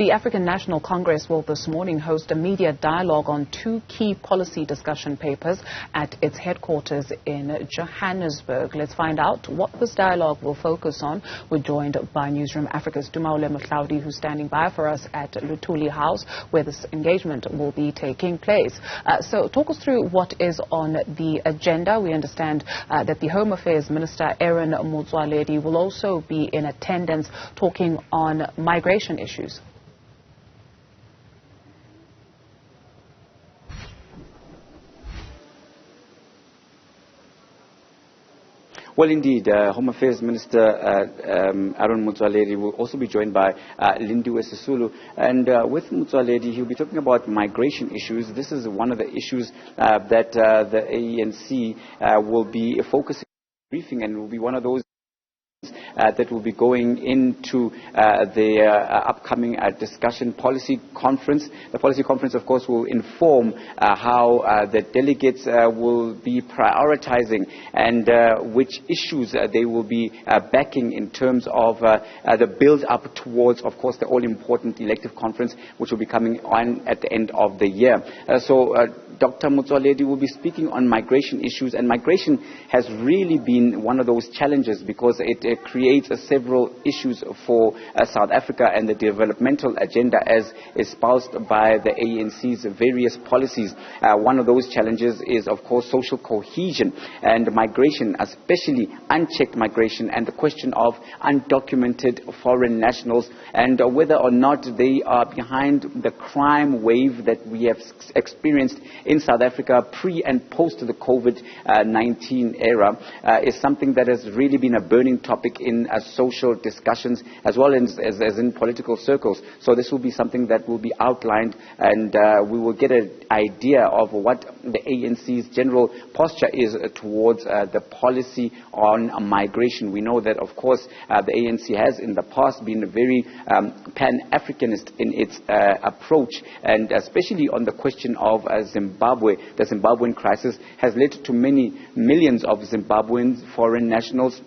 The African National Congress will this morning host a media dialogue on two key policy discussion papers at its headquarters in Johannesburg. Let's find out what this dialogue will focus on. We're joined by Newzroom Afrika's Tumaole Mohlaoli, who's standing by for us at Mohlaoli House, where this engagement will be taking place. So talk us through what is on the agenda. We understand that the Home Affairs Minister Aaron Motsoaledi will also be in attendance talking on migration issues. Well, indeed, Home Affairs Minister Aaron Motsoaledi will also be joined by Lindiwe Sisulu. And with Motsoaledi, he'll be talking about migration issues. This is one of the issues that the ANC will be focusing on briefing, and will be one of those that will be going into the upcoming discussion policy conference. The policy conference, of course, will inform how the delegates will be prioritizing and which issues they will be backing in terms of the build-up towards, of course, the all-important elective conference, which will be coming on at the end of the year. Dr. Motsoaledi will be speaking on migration issues, and migration has really been one of those challenges because it creates several issues for South Africa and the developmental agenda as espoused by the ANC's various policies. One of those challenges is, of course, social cohesion and migration, especially unchecked migration, and the question of undocumented foreign nationals and whether or not they are behind the crime wave that we have experienced in South Africa pre and post the COVID-19 era is something that has really been a burning topic in social discussions as well as in political circles. So this will be something that will be outlined, and we will get an idea of what the ANC's general posture is towards the policy on migration. We know that, of course, the ANC has in the past been very pan-Africanist in its approach, and especially on the question of Zimbabwe. The Zimbabwean crisis has led to many millions of Zimbabwean foreign nationals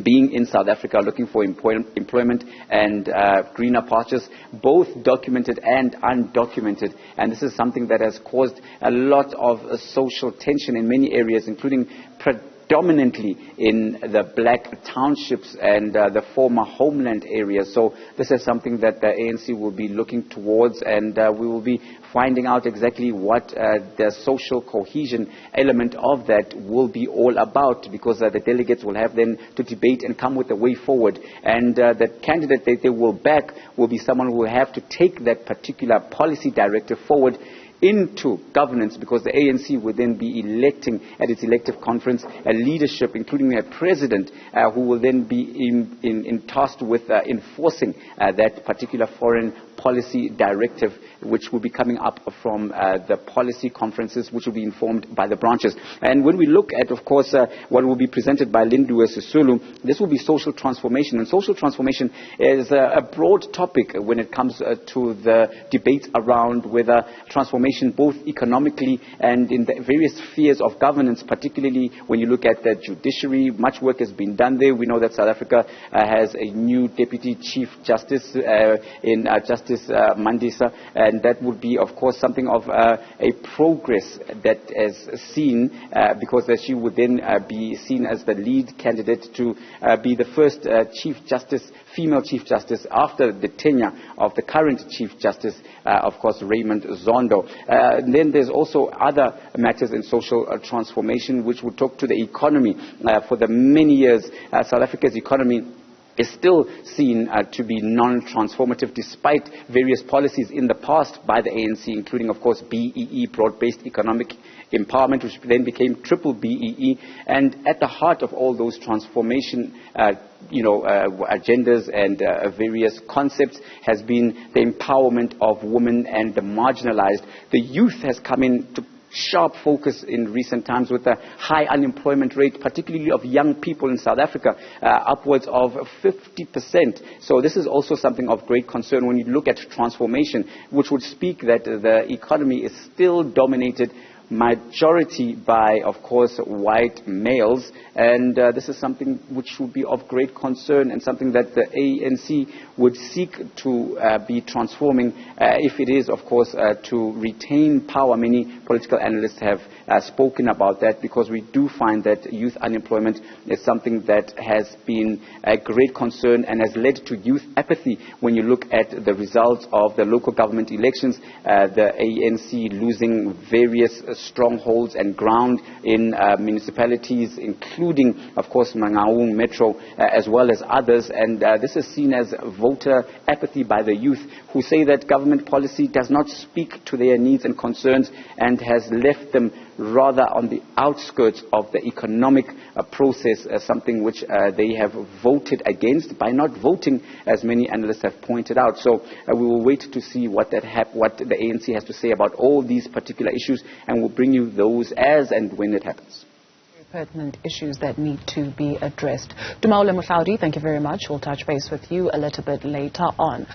being in South Africa looking for employment and greener pastures, both documented and undocumented. And this is something that has caused a lot of social tension in many areas, including predominantly in the black townships and the former homeland areas. So this is something that the ANC will be looking towards, and we will be finding out exactly what the social cohesion element of that will be all about, because the delegates will have then to debate and come with a way forward. And the candidate that they will back will be someone who will have to take that particular policy directive forward into governance, because the ANC will then be electing at its elective conference a leadership, including a president, who will then be tasked with enforcing that particular foreign policy directive, which will be coming up from the policy conferences, which will be informed by the branches. And when we look at, of course, what will be presented by Lindiwe Sisulu, this will be social transformation. And social transformation is a broad topic when it comes to the debate around whether transformation both economically and in the various spheres of governance, particularly when you look at the judiciary. Much work has been done there. We know that South Africa has a new Deputy Chief Justice in Justice Mandisa, and that would be, of course, something of a progress that is seen because she would then be seen as the lead candidate to be the first female Chief Justice after the tenure of the current Chief Justice, of course, Raymond Zondo. Then there's also other matters in social transformation which would talk to the economy. For the many years, South Africa's economy is still seen to be non-transformative despite various policies in the past by the ANC, including, of course, BEE, broad-based economic empowerment, which then became triple BEE. And at the heart of all those transformation agendas and various concepts has been the empowerment of women and the marginalized. The youth has come into sharp focus in recent times with a high unemployment rate, particularly of young people in South Africa, upwards of 50%. So this is also something of great concern when you look at transformation, which would speak that the economy is still dominated majority by, of course, white males. And this is something which would be of great concern and something that the ANC would seek to be transforming if it is, of course, to retain power. Many political analysts have spoken about that, because we do find that youth unemployment is something that has been a great concern and has led to youth apathy. When you look at the results of the local government elections, the ANC losing various strongholds and ground in municipalities, including, of course, Mangaung Metro, as well as others. And this is seen as voter apathy by the youth, who say that government policy does not speak to their needs and concerns and has left them rather on the outskirts of the economic process, something which they have voted against by not voting, as many analysts have pointed out. So we will wait to see what the ANC has to say about all these particular issues, and we'll bring you those as and when it happens. Pertinent issues that need to be addressed. Tumaole, Mohlaoli, thank you very much. We'll touch base with you a little bit later on.